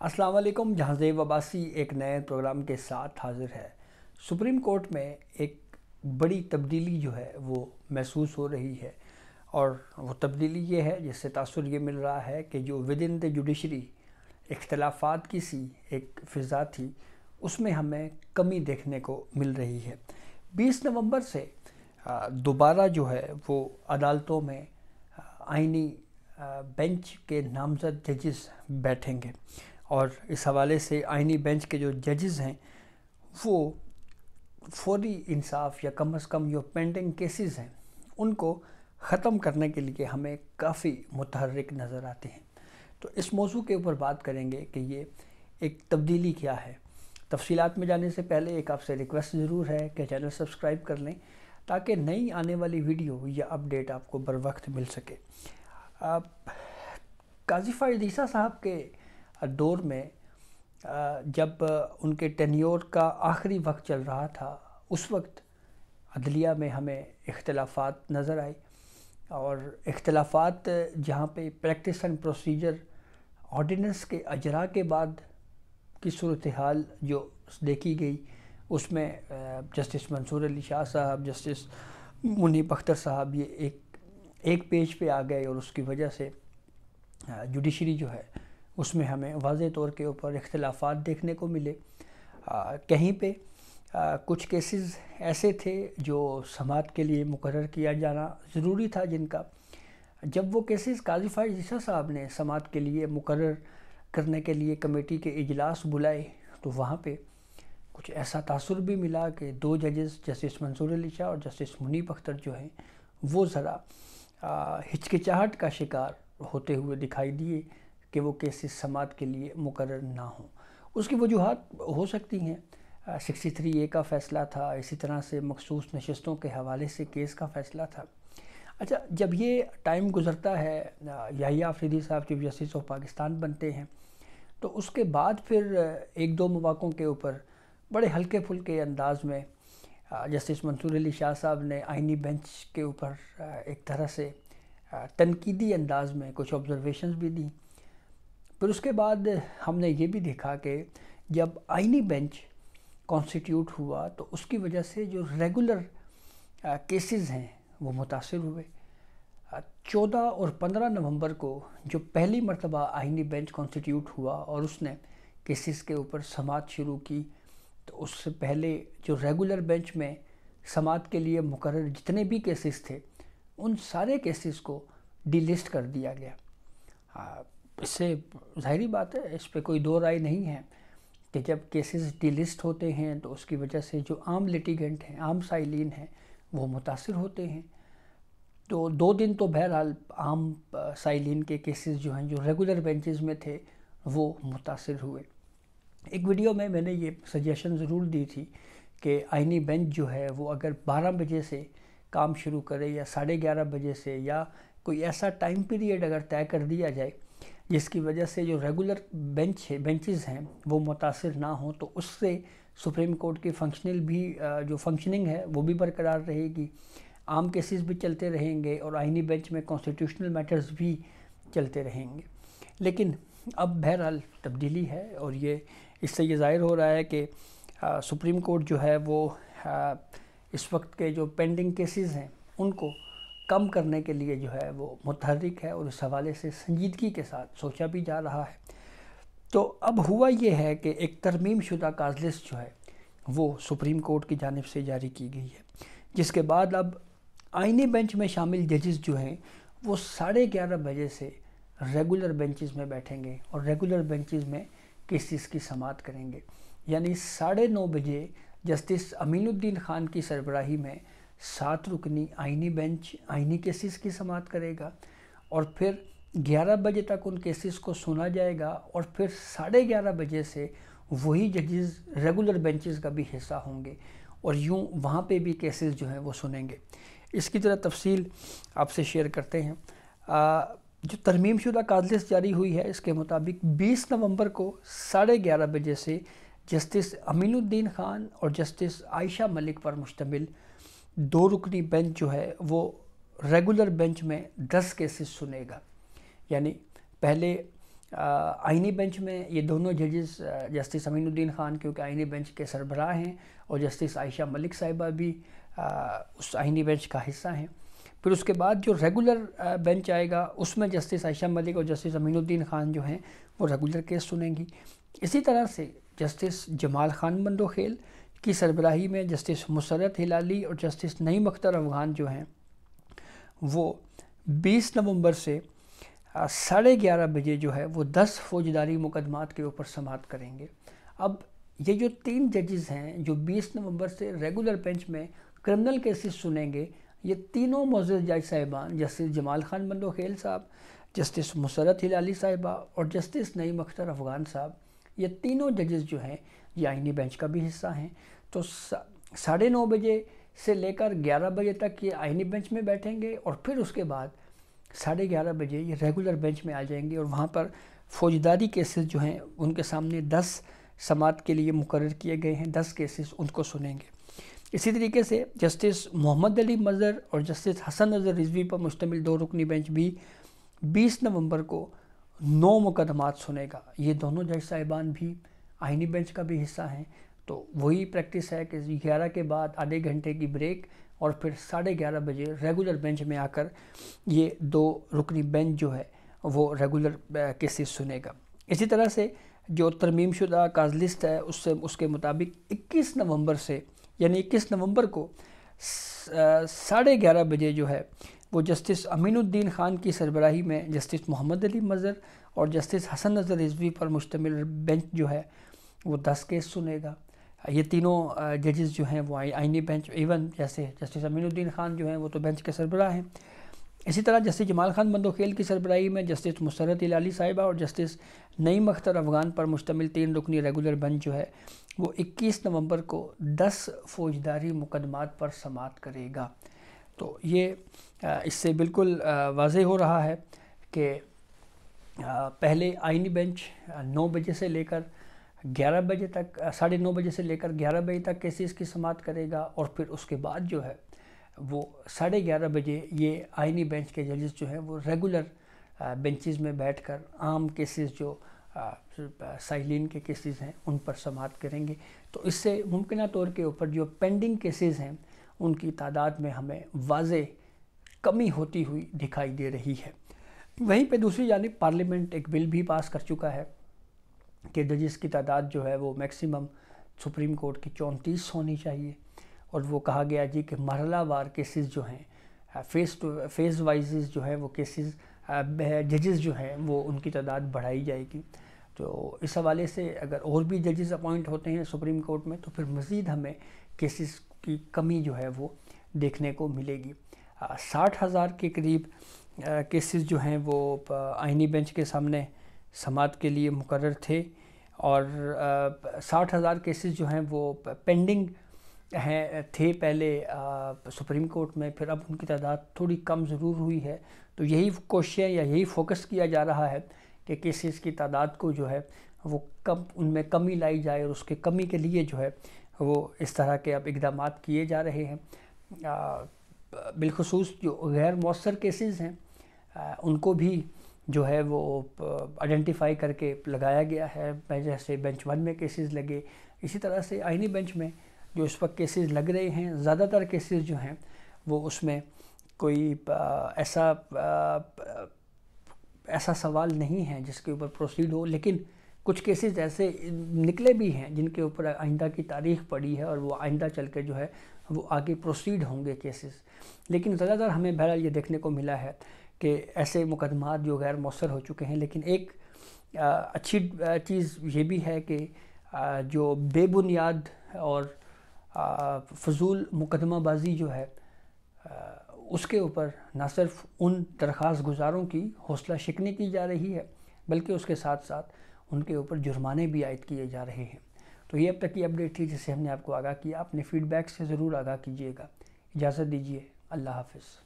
अस्सलाम वालेकुम। जहांज़ेब अब्बासी एक नए प्रोग्राम के साथ हाज़िर है। सुप्रीम कोर्ट में एक बड़ी तब्दीली जो है वो महसूस हो रही है, और वो तब्दीली ये है जिससे तासुर ये मिल रहा है कि जो विद इन द जुडिशरी इख्तलाफात की सी एक फ़िज़ा थी, उसमें हमें कमी देखने को मिल रही है। 20 नवंबर से दोबारा जो है वो अदालतों में आइनी बेंच के नामज़द जजेस बैठेंगे, और इस हवाले से आइनी बेंच के जो जजेस हैं वो फौरी इंसाफ या कम अज़ कम जो पेंडिंग केसेस हैं उनको ख़त्म करने के लिए हमें काफ़ी मुतहर्रिक नज़र आते हैं। तो इस मौजू के ऊपर बात करेंगे कि ये एक तब्दीली क्या है। तफसीलात में जाने से पहले एक आपसे रिक्वेस्ट ज़रूर है कि चैनल सब्सक्राइब कर लें ताकि नई आने वाली वीडियो या अपडेट आपको बर वक्त मिल सके। काज़ी फ़ाइज़ ईसा साहब के दौर में जब उनके टेन्योर का आखिरी वक्त चल रहा था, उस वक्त अदलिया में हमें इख्तलाफात नज़र आए, और इख्तलाफात जहाँ पे प्रैक्टिस एंड प्रोसीजर ऑर्डिनेंस के अजरा के बाद की सूरत हाल जो देखी गई, उसमें जस्टिस मंसूर अली शाह साहब, जस्टिस मुनीब अख्तर साहब ये एक पेज पे आ गए, और उसकी वजह से जुडिशरी जो है उसमें हमें वाज़े तौर के ऊपर इख्तलाफात देखने को मिले। कहीं पे कुछ केसेस ऐसे थे जो समाअत के लिए मुकर्रर किया जाना ज़रूरी था, जिनका जब वो केसेस काज़ी फ़ाइज़ ईसा साहब ने समाअत के लिए मुकर्रर करने के लिए कमेटी के इजलास बुलाए, तो वहाँ पे कुछ ऐसा तासुर भी मिला कि दो जजेस जस्टिस मंसूर अली शाह और जस्टिस मुनीब अख्तर जो हैं वो ज़रा हिचकिचाहट का शिकार होते हुए दिखाई दिए कि वो केसेस समाअत के लिए मुकर्रर ना हों। उसकी वजूहात हो सकती हैं, 63A का फ़ैसला था, इसी तरह से मखसूस नशस्तों के हवाले से केस का फ़ैसला था। अच्छा, जब ये टाइम गुज़रता है, याहिया अफरीदी साहब चीफ जस्टिस ऑफ पाकिस्तान बनते हैं, तो उसके बाद फिर एक दो मौक़ों के ऊपर बड़े हल्के फुल्के अंदाज में जस्टिस मंसूर अली शाह साहब ने आइनी बेंच के ऊपर एक तरह से तनकीदी अंदाज में कुछ ऑब्ज़रवेशंस भी दी। फिर उसके बाद हमने ये भी देखा कि जब आइनी बेंच कॉन्स्टिट्यूट हुआ तो उसकी वजह से जो रेगुलर केसेस हैं वो मुतासिर हुए। 14 और 15 नवंबर को जो पहली मरतबा आइनी बेंच कॉन्स्टिट्यूट हुआ और उसने केसेस के ऊपर समाअत शुरू की, तो उससे पहले जो रेगुलर बेंच में समाअत के लिए मुकर्रर जितने भी केसेस थे उन सारे केसेस को डिलिस्ट कर दिया गया। इससे ज़ाहिरी बात है, इस पे कोई दो राय नहीं है कि जब केसेस डिलिस्ट होते हैं तो उसकी वजह से जो आम लिटिगेंट हैं, आम साइलिन हैं, वो मुतासिर होते हैं। तो 2 दिन तो बहरहाल आम साइलिन के केसेस जो हैं जो रेगुलर बेंचेस में थे वो मुतासिर हुए। एक वीडियो में मैंने ये सजेशन ज़रूर दी थी कि आइनी बेंच जो है वो अगर 12 बजे से काम शुरू करे या 11:30 बजे से, या कोई ऐसा टाइम पीरियड अगर तय कर दिया जाए जिसकी वजह से जो रेगुलर बेंचेस हैं वो मुतासिर ना हो, तो उससे सुप्रीम कोर्ट की जो फंक्शनिंग है वो भी बरकरार रहेगी, आम केसेस भी चलते रहेंगे और आइनी बेंच में कॉन्स्टिट्यूशनल मैटर्स भी चलते रहेंगे। लेकिन अब बहरहाल तब्दीली है, और इससे ये ज़ाहिर हो रहा है कि सुप्रीम कोर्ट जो है वो इस वक्त के जो पेंडिंग केसेस हैं उनको कम करने के लिए जो है वो मुतहर्रिक है, और इस हवाले से संजीदगी के साथ सोचा भी जा रहा है। तो अब हुआ ये है कि एक तरमीम शुदा काज लिस्ट जो है वो सुप्रीम कोर्ट की जानिब से जारी की गई है, जिसके बाद अब आइनी बेंच में शामिल जजेस जो हैं वो 11:30 बजे से रेगुलर बेंचेस में बैठेंगे और रेगुलर बेंचेस में केसेस की समाअत करेंगे। यानी 9:30 बजे जस्टिस अमीनुद्दीन खान की सरबराही में 7 रुकनी आइनी बेंच आइनी केसेस की समाअत करेगा, और फिर 11 बजे तक उन केसेस को सुना जाएगा, और फिर 11:30 बजे से वही जजेस रेगुलर बेंचेस का भी हिस्सा होंगे, और यूँ वहाँ पे भी केसेस जो हैं वो सुनेंगे। इसकी तरह तफसील आपसे शेयर करते हैं। जो तरमीम शुदा काज लिस्ट जारी हुई है इसके मुताबिक 20 नवंबर को 11:30 बजे से जस्टिस अमीनुद्दीन खान और जस्टिस आयशा मलिक पर मुश्तमिल 2 रुकनी बेंच जो है वो रेगुलर बेंच में 10 केसेस सुनेगा। यानी पहले آئینی بینچ میں یہ دونوں ججز جسٹس امین الدین خان کیونکہ آئینی بینچ کے سربراہ ہیں، اور جسٹس عائشہ ملک صاحبہ بھی اس آئینی بینچ کا حصہ ہیں۔ پھر اس کے بعد جو ریگولر بینچ آئے گا اس میں جسٹس عائشہ ملک اور جسٹس امین الدین خان جو ہیں وہ ریگولر کیس سنیں گی۔ اسی طرح سے جسٹس جمال خان بندوخیل کی سربراہی میں جسٹس مسرت ہلالی اور جسٹس نعیم اختر افغان جو ہیں وہ 20 نومبر سے 11:30 بجے جو ہے وہ 10 فوجداری مقدمات کے اوپر سماعت کریں گے۔ اب یہ جو 3 ججز ہیں جو 20 نومبر سے ریگولر بینچ میں کرمنل کیسز سنیں گے، یہ تینوں معزز جج صاحبان جسٹس جمال خان بندوخیل صاحب، جسٹس مسرت ہلالی صاحبہ اور جسٹس نعیم اختر افغان صاحب، یہ تینوں ججز جو ہیں یہ آئینی بینچ کا بھی حصہ ہیں۔ تو 9:30 بجے سے لے کر 11 بجے تک یہ آئینی بینچ میں بیٹھیں گے، اور پھر اس کے بعد 11:30 بجے یہ ریگولر بینچ میں آ جائیں گے، اور وہاں پر فوجداری کیسز جو ہیں ان کے سامنے 10 سماعت کے لیے مقرر کیے گئے ہیں، 10 کیسز ان کو سنیں گے۔ اسی طریقے سے جسٹس محمد علی مظہر اور جسٹس حسن نظر رضوی پر مشتمل 2 رکنی بینچ بھی 20 نومبر کو 9 مقدمات سنے گا۔ یہ دونوں جج صاحبان بھی آئینی بینچ کا بھی حصہ ہیں، تو وہی پریکٹس ہے کہ 11 کے بعد آدھے گھنٹے کی بریک، اور پھر 11:30 بجے ریگولر بینچ میں آ کر یہ 2 رکنی بینچ جو ہے وہ ریگولر کیسز سنے گا۔ اسی طرح سے جو ترمیم شدہ کاز لسٹ ہے اس کے مطابق 21 نومبر سے یعنی 21 نومبر کو 11:30 بجے جو ہے وہ جسٹس امین الدین خان کی سربراہی میں جسٹس محمد علی مظہر اور جسٹس حسن نظر رضوی پر مشتمل بینچ جو ہے وہ 10 کیس سنے گا۔ یہ تینوں ججز جو ہیں وہ آئینی بینچ، ایون جیسے جسٹس امین الدین خان جو ہیں وہ تو بینچ کے سربراہ ہیں۔ اسی طرح جسٹس جمال خان بندوخیل کی سربراہی میں جسٹس مسرت ہلالی صاحبہ اور جسٹس نعیم اختر افغان پر مشتمل 3 رکنی ریگولر بینچ جو ہے وہ 21 نومبر کو 10 فوجداری مقدمات پر سماعت کرے گا۔ تو یہ اس سے بالکل واضح ہو رہا ہے کہ پہلے آئینی بینچ 9 بجے سے لے کر 11 بجے تک 9:30 بجے سے لے کر 11 بجے تک کیسز کی سماعت کرے گا، اور پھر اس کے بعد جو ہے وہ 11:30 بجے یہ آئینی بینچ کے ججز جو ہیں وہ ریگولر بینچز میں بیٹھ کر عام کیسز جو سائلین کے کیسز ہیں ان پر سماعت کریں گے۔ تو اس سے ممکنہ طور کے اوپر جو پینڈنگ کیسز ہیں ان کی تعداد میں ہمیں واضح کمی ہوتی ہوئی دکھائی دے رہی ہے۔ وہیں پہ دوسری جانب پارلیمنٹ ایک بل بھی پاس کر چکا ہے کہ ججز کی تعداد جو ہے وہ میکسیمم سپریم کورٹ کی 34 ہونی چاہیے، اور وہ کہا گیا جی کہ مرحلہ وار کیسز جو ہیں فیز وائزز جو ہے وہ کیسز ججز جو ہیں وہ ان کی تعداد بڑھائی جائے گی۔ تو اس حوالے سے اگر اور بھی ججز اپوائنٹ ہوتے ہیں سپریم کورٹ میں تو پھر مزید ہمیں کیسز کی کمی جو ہے وہ دیکھنے کو ملے گی۔ 60,000 کے قریب کیسز جو ہیں وہ آئینی بینچ کے سامنے سماعت کے لیے مقرر تھے، اور 60,000 کیسز جو ہیں وہ پینڈنگ تھے پہلے سپریم کورٹ میں، پھر اب ان کی تعداد تھوڑی کم ضرور ہوئی ہے۔ تو یہی کوششیں یا یہی فوکس کیا جا رہا ہے کہ کیسز کی تعداد کو جو ہے وہ ان میں کمی لائی جائے، اور اس کے کمی کے لیے جو ہے وہ اس طرح کے اب اقدامات کیے جا رہے ہیں۔ بالخصوص جو غیر مؤثر کیسز ہیں ان کو بھی جو ہے وہ آئیڈینٹیفائی کر کے لگایا گیا ہے، جیسے بینچ 1 میں کیسز لگے، اسی طرح سے آئینی بینچ میں جو اس وقت کیسز لگ رہے ہیں زیادہ تر کیسز جو ہیں وہ اس میں کوئی ایسا سوال نہیں ہے جس کے اوپر پروسیڈ ہو، لیکن کچھ کیسز ایسے نکلے بھی ہیں جن کے اوپر آئندہ کی تاریخ پڑی ہے، اور وہ آئندہ چل کے جو ہے وہ آگے پروسیڈ ہوں گے کیسز۔ لیکن زیادہ تر ہمیں بہرحال یہ دیکھنے کو ملا ہے کہ ایسے مقدمات جو غیر مؤثر ہو چکے ہیں۔ لیکن ایک اچھی چیز یہ بھی ہے کہ جو بے بنیاد اور فضول مقدمہ بازی جو ہے اس کے اوپر نہ صرف ان درخواست گزاروں کی حوصلہ شکنی کی جا رہی ہے بلکہ اس کے ساتھ ساتھ ان کے اوپر جرمانے بھی عائد کیے جا رہے ہیں۔ تو یہ اب تک کی اپڈیٹ تھی جس سے ہم نے آپ کو آگاہ کیا۔ اپنے فیڈ بیک سے ضرور آگاہ کیجیے گا۔ اجازت دیجیے، اللہ حافظ۔